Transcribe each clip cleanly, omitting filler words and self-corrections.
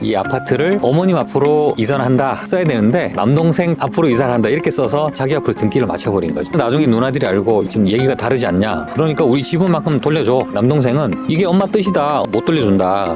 이 아파트를 어머님 앞으로 이전한다 써야 되는데 남동생 앞으로 이전한다 이렇게 써서 자기 앞으로 등기를 맞춰버린 거죠. 나중에 누나들이 알고 지금 얘기가 다르지 않냐, 그러니까 우리 지분만큼 돌려줘. 남동생은 이게 엄마 뜻이다, 못 돌려준다.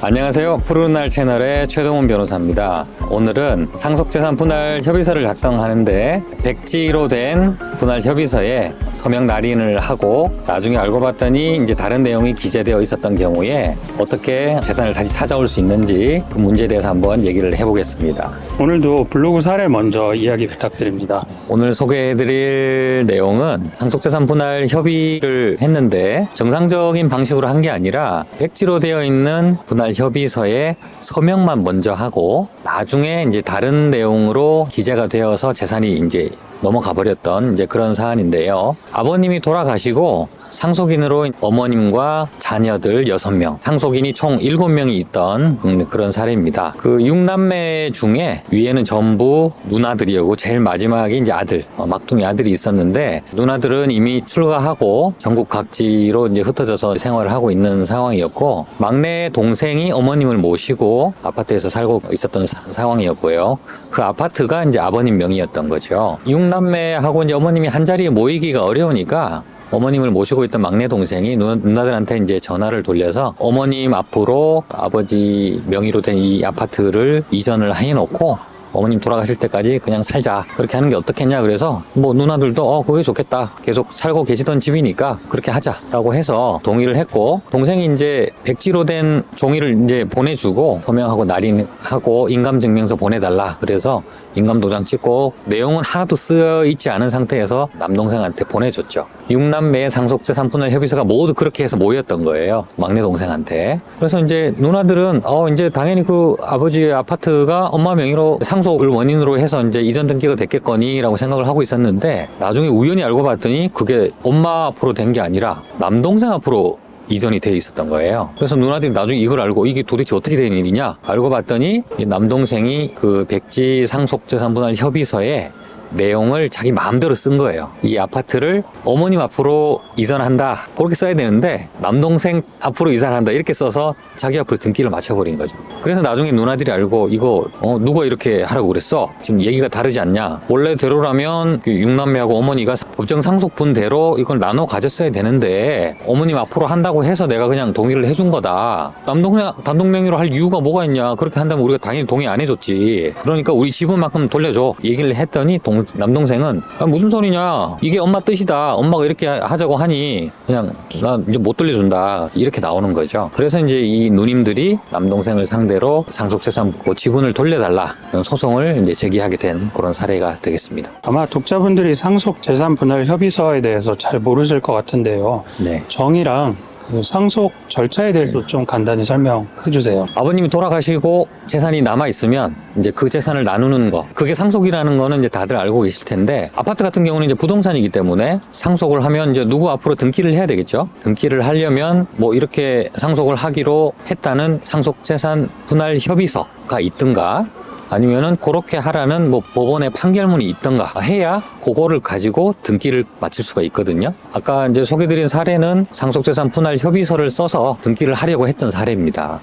안녕하세요. 푸르른 날 채널의 최동훈 변호사입니다. 오늘은 상속재산 분할 협의서를 작성하는데 백지로 된 분할 협의서에 서명 날인을 하고 나중에 알고 봤더니 이제 다른 내용이 기재되어 있었던 경우에 어떻게 재산을 다시 찾아올 수 있는지 그 문제에 대해서 한번 얘기를 해보겠습니다. 오늘도 블로그 사례 먼저 이야기 부탁드립니다. 오늘 소개해드릴 내용은 상속재산 분할 협의를 했는데 정상적인 방식으로 한 게 아니라 백지로 되어 있는 분할 협의서에 서명만 먼저 하고 나중에 이제 다른 내용으로 기재가 되어서 재산이 이제 넘어가 버렸던 이제 그런 사안인데요. 아버님이 돌아가시고 상속인으로 어머님과 자녀들 6명, 상속인이 총 7명이 있던 그런 사례입니다. 그 6남매 중에 위에는 전부 누나들이었고 제일 마지막에 이제 아들, 막둥이 아들이 있었는데 누나들은 이미 출가하고 전국 각지로 이제 흩어져서 생활을 하고 있는 상황이었고 막내 동생이 어머님을 모시고 아파트에서 살고 있었던 상황이었고요. 그 아파트가 이제 아버님 명의였던 거죠. 6남매하고 이제 어머님이 한 자리에 모이기가 어려우니까 어머님을 모시고 있던 막내 동생이 누나들한테 이제 전화를 돌려서 어머님 앞으로 아버지 명의로 된 이 아파트를 이전을 해놓고 어머님 돌아가실 때까지 그냥 살자, 그렇게 하는 게 어떻겠냐. 그래서 뭐 누나들도 그게 좋겠다, 계속 살고 계시던 집이니까 그렇게 하자라고 해서 동의를 했고, 동생이 이제 백지로 된 종이를 이제 보내주고 서명하고 날인하고 인감증명서 보내달라 그래서 인감도장 찍고 내용은 하나도 쓰여 있지 않은 상태에서 남동생한테 보내줬죠. 6남매의 상속재산 분할 협의서가 모두 그렇게 해서 모였던 거예요, 막내 동생한테. 그래서 이제 누나들은 이제 당연히 그 아버지의 아파트가 엄마 명의로 상속을 원인으로 해서 이제 이전 등기가 됐겠거니라고 생각을 하고 있었는데 나중에 우연히 알고 봤더니 그게 엄마 앞으로 된 게 아니라 남동생 앞으로 이전이 돼 있었던 거예요. 그래서 누나들이 나중에 이걸 알고 이게 도대체 어떻게 된 일이냐 알고 봤더니 남동생이 그 백지 상속재산 분할 협의서에 내용을 자기 마음대로 쓴 거예요. 이 아파트를 어머님 앞으로 이전한다 그렇게 써야 되는데 남동생 앞으로 이전한다 이렇게 써서 자기 앞으로 등기를 맞춰버린 거죠. 그래서 나중에 누나들이 알고 이거 누가 이렇게 하라고 그랬어, 지금 얘기가 다르지 않냐, 원래대로라면 6남매하고 어머니가 법정 상속분대로 이걸 나눠 가졌어야 되는데 어머님 앞으로 한다고 해서 내가 그냥 동의를 해준 거다, 남동생 단독 명의로 할 이유가 뭐가 있냐, 그렇게 한다면 우리가 당연히 동의 안 해줬지, 그러니까 우리 지분만큼 돌려줘 얘기를 했더니 남동생은 무슨 소리냐, 이게 엄마 뜻이다, 엄마가 이렇게 하자고 하니 그냥 나 이제 못 돌려준다 이렇게 나오는 거죠. 그래서 이제 이 누님들이 남동생을 상대로 상속재산 지분을 돌려달라 이런 소송을 이제 제기하게 된 그런 사례가 되겠습니다. 아마 독자분들이 상속재산 분할 협의서에 대해서 잘 모르실 것 같은데요. 네. 정의랑 그 상속 절차에 대해서 좀 간단히 설명해 주세요. 아버님이 돌아가시고 재산이 남아있으면 이제 그 재산을 나누는 거, 그게 상속이라는 거는 이제 다들 알고 계실 텐데, 아파트 같은 경우는 이제 부동산이기 때문에 상속을 하면 이제 누구 앞으로 등기를 해야 되겠죠. 등기를 하려면 뭐 이렇게 상속을 하기로 했다는 상속재산 분할 협의서가 있든가 아니면은 그렇게 하라는 뭐 법원의 판결문이 있던가 해야 그거를 가지고 등기를 마칠 수가 있거든요. 아까 이제 소개드린 사례는 상속재산 분할 협의서를 써서 등기를 하려고 했던 사례입니다.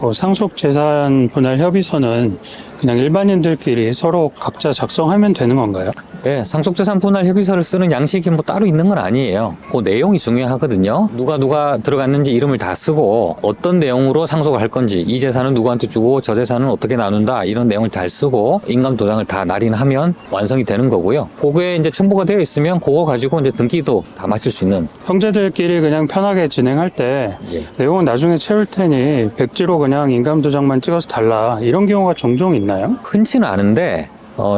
그 상속재산 분할 협의서는 그냥 일반인들끼리 서로 각자 작성하면 되는 건가요? 네, 상속재산 분할 협의서를 쓰는 양식이 뭐 따로 있는 건 아니에요. 그 내용이 중요하거든요. 누가 들어갔는지 이름을 다 쓰고 어떤 내용으로 상속을 할 건지, 이 재산은 누구한테 주고 저 재산은 어떻게 나눈다 이런 내용을 잘 쓰고 인감 도장을 다 날인하면 완성이 되는 거고요. 그게 이제 첨부가 되어 있으면 그거 가지고 이제 등기도 다 마칠 수 있는. 형제들끼리 그냥 편하게 진행할 때 예. 내용은 나중에 채울 테니 백지로 그냥 인감 도장만 찍어서 달라, 이런 경우가 종종 있나요? 흔치는 않은데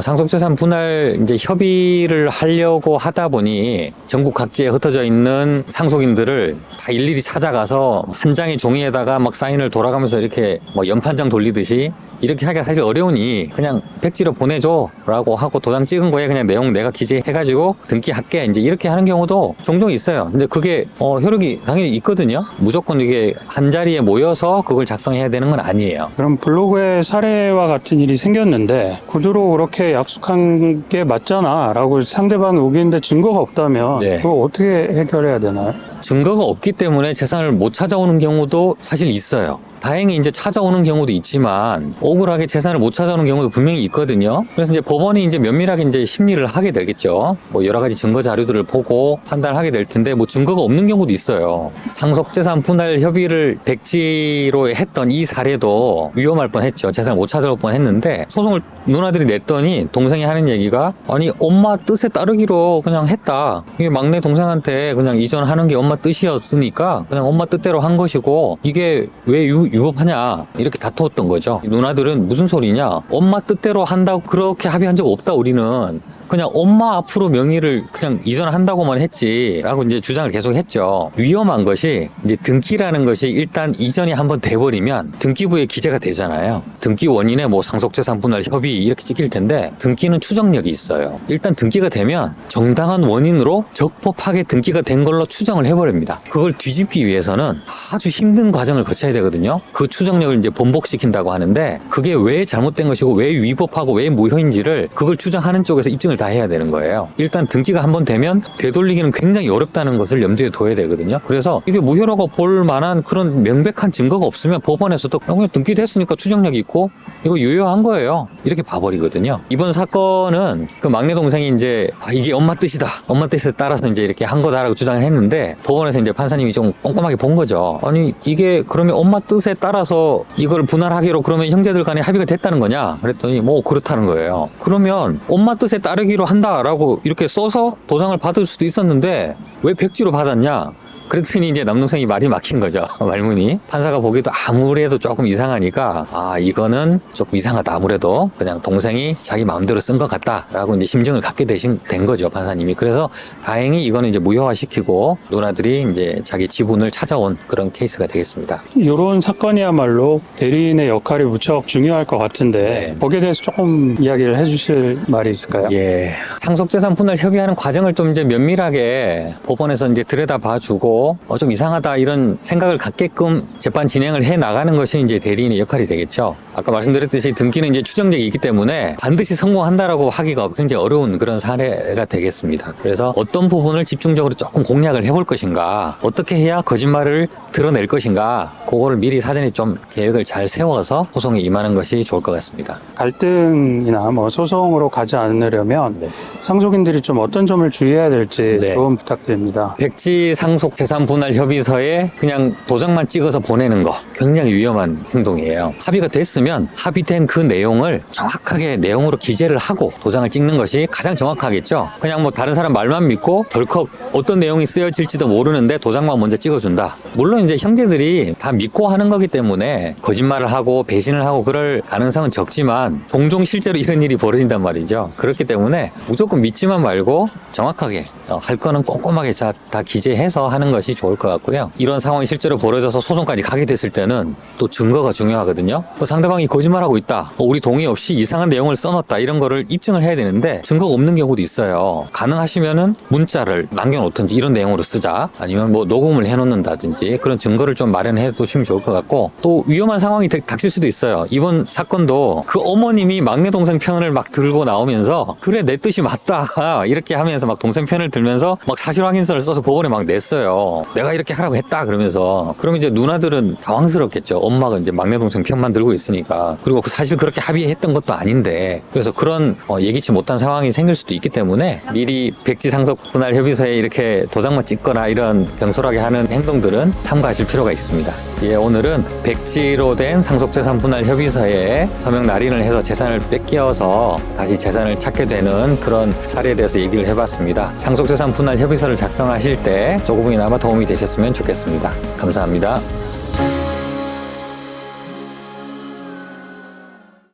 상속재산 분할 이제 협의를 하려고 하다 보니 전국 각지에 흩어져 있는 상속인들을 다 일일이 찾아가서 한 장의 종이에다가 막 사인을 돌아가면서 이렇게 뭐 연판장 돌리듯이 이렇게 하기가 사실 어려우니 그냥 백지로 보내줘 라고 하고 도장 찍은 거에 그냥 내용 내가 기재해가지고 등기할게 이제 이렇게 하는 경우도 종종 있어요. 근데 그게 효력이 당연히 있거든요. 무조건 이게 한 자리에 모여서 그걸 작성해야 되는 건 아니에요. 그럼 블로그에 사례와 같은 일이 생겼는데 구두로 그렇게 약속한 게 맞잖아 라고 상대방이 우기는데 증거가 없다면 네. 그거 어떻게 해결해야 되나요? 증거가 없기 때문에 재산을 못 찾아오는 경우도 사실 있어요. 다행히 이제 찾아오는 경우도 있지만 억울하게 재산을 못 찾아오는 경우도 분명히 있거든요. 그래서 이제 법원이 이제 면밀하게 이제 심리를 하게 되겠죠. 뭐 여러 가지 증거 자료들을 보고 판단을 하게 될 텐데 뭐 증거가 없는 경우도 있어요. 상속재산 분할 협의를 백지로 했던 이 사례도 위험할 뻔했죠. 재산을 못 찾아올 뻔했는데 소송을 누나들이 냈더니 동생이 하는 얘기가 아니 엄마 뜻에 따르기로 그냥 했다. 이게 막내 동생한테 그냥 이전하는 게 엄마 뜻이었으니까 그냥 엄마 뜻대로 한 것이고 이게 왜 위법하냐 이렇게 다투었던 거죠. 누나들은 무슨 소리냐 엄마 뜻대로 한다고 그렇게 합의한 적 없다 우리는 그냥 엄마 앞으로 명의를 그냥 이전한다고만 했지 라고 이제 주장을 계속 했죠. 위험한 것이 이제 등기라는 것이 일단 이전이 한번 돼버리면 등기부에 기재가 되잖아요. 등기 원인에 뭐 상속재산 분할 협의 이렇게 찍힐 텐데 등기는 추정력이 있어요. 일단 등기가 되면 정당한 원인으로 적법하게 등기가 된 걸로 추정을 해버립니다. 그걸 뒤집기 위해서는 아주 힘든 과정을 거쳐야 되거든요. 그 추정력을 이제 번복시킨다고 하는데 그게 왜 잘못된 것이고 왜 위법하고 왜 무효인지를 그걸 추정하는 쪽에서 입증을 다 해야 되는 거예요. 일단 등기가 한번 되면 되돌리기는 굉장히 어렵다는 것을 염두에 둬야 되거든요. 그래서 이게 무효라고 볼 만한 그런 명백한 증거가 없으면 법원에서도 그냥 등기됐으니까 추정력이 있고 이거 유효한 거예요. 이렇게 봐버리거든요. 이번 사건은 그 막내 동생이 이제 이게 엄마 뜻이다. 엄마 뜻에 따라서 이제 이렇게 한 거다라고 주장을 했는데 법원에서 이제 판사님이 좀 꼼꼼하게 본 거죠. 아니 이게 그러면 엄마 뜻에 따라서 이걸 분할하기로 그러면 형제들 간에 합의가 됐다는 거냐? 그랬더니 뭐 그렇다는 거예요. 그러면 엄마 뜻에 따르기로 한다라고 이렇게 써서 도장을 받을 수도 있었는데 왜 백지로 받았냐? 그랬더니 이제 남동생이 말이 막힌 거죠. 말문이. 판사가 보기에도 아무래도 조금 이상하니까 이거는 조금 이상하다. 아무래도 그냥 동생이 자기 마음대로 쓴 것 같다라고 이제 심증을 갖게 된 거죠. 판사님이. 그래서 다행히 이거는 이제 무효화시키고 누나들이 이제 자기 지분을 찾아온 그런 케이스가 되겠습니다. 이런 사건이야말로 대리인의 역할이 무척 중요할 것 같은데 네. 거기에 대해서 조금 이야기를 해주실 말이 있을까요? 예. 상속재산 분할 협의하는 과정을 좀 이제 면밀하게 법원에서 이제 들여다봐주고 좀 이상하다 이런 생각을 갖게끔 재판 진행을 해 나가는 것이 이제 대리인의 역할이 되겠죠. 아까 말씀드렸듯이 등기는 이제 추정력이 있기 때문에 반드시 성공한다라고 하기가 굉장히 어려운 그런 사례가 되겠습니다. 그래서 어떤 부분을 집중적으로 조금 공략을 해볼 것인가, 어떻게 해야 거짓말을 드러낼 것인가, 그거를 미리 사전에 좀 계획을 잘 세워서 소송에 임하는 것이 좋을 것 같습니다. 갈등이나 뭐 소송으로 가지 않으려면 네. 상속인들이 좀 어떤 점을 주의해야 될지 네. 조언 부탁드립니다. 백지 상속 재산 분할 협의서에 그냥 도장만 찍어서 보내는 거 굉장히 위험한 행동이에요. 합의가 됐으면 합의된 그 내용을 정확하게 내용으로 기재를 하고 도장을 찍는 것이 가장 정확하겠죠. 그냥 뭐 다른 사람 말만 믿고 덜컥 어떤 내용이 쓰여질지도 모르는데 도장만 먼저 찍어준다. 물론 이제 형제들이 다 믿고 하는 거기 때문에 거짓말을 하고 배신을 하고 그럴 가능성은 적지만 종종 실제로 이런 일이 벌어진단 말이죠. 그렇기 때문에 무조건 믿지만 말고 정확하게 할 거는 꼼꼼하게 다 기재해서 하는 것이 좋을 것 같고요. 이런 상황이 실제로 벌어져서 소송까지 가게 됐을 때는 또 증거가 중요하거든요. 또 상대방이 거짓말하고 있다. 우리 동의 없이 이상한 내용을 써놨다. 이런 거를 입증을 해야 되는데 증거가 없는 경우도 있어요. 가능하시면은 문자를 남겨놓든지 이런 내용으로 쓰자. 아니면 뭐 녹음을 해놓는다든지 그런 증거를 좀 마련해 두시면 좋을 것 같고 또 위험한 상황이 닥칠 수도 있어요. 이번 사건도 그 어머님이 막내 동생 편을 막 들고 나오면서 그래 내 뜻이 맞다 이렇게 하면서 막 동생 편을 들면서 막 사실 확인서를 써서 법원에 막 냈어요. 내가 이렇게 하라고 했다 그러면서. 그럼 이제 누나들은 당황스럽겠죠. 엄마가 이제 막내 동생 편만 들고 있으니까. 그리고 사실 그렇게 합의했던 것도 아닌데. 그래서 그런 예기치 못한 상황이 생길 수도 있기 때문에 미리 백지 상속 분할 협의서에 이렇게 도장만 찍거나 이런 경솔하게 하는 행동들은 삼가하실 필요가 있습니다. 예, 오늘은 백지로 된 상속재산 분할 협의서에 서명 날인을 해서 재산을 뺏겨서 다시 재산을 찾게 되는 그런 사례에 대해서 얘기를 해봤습니다. 상속재산 분할 협의서를 작성하실 때 조금이나마 도움이 되셨으면 좋겠습니다. 감사합니다.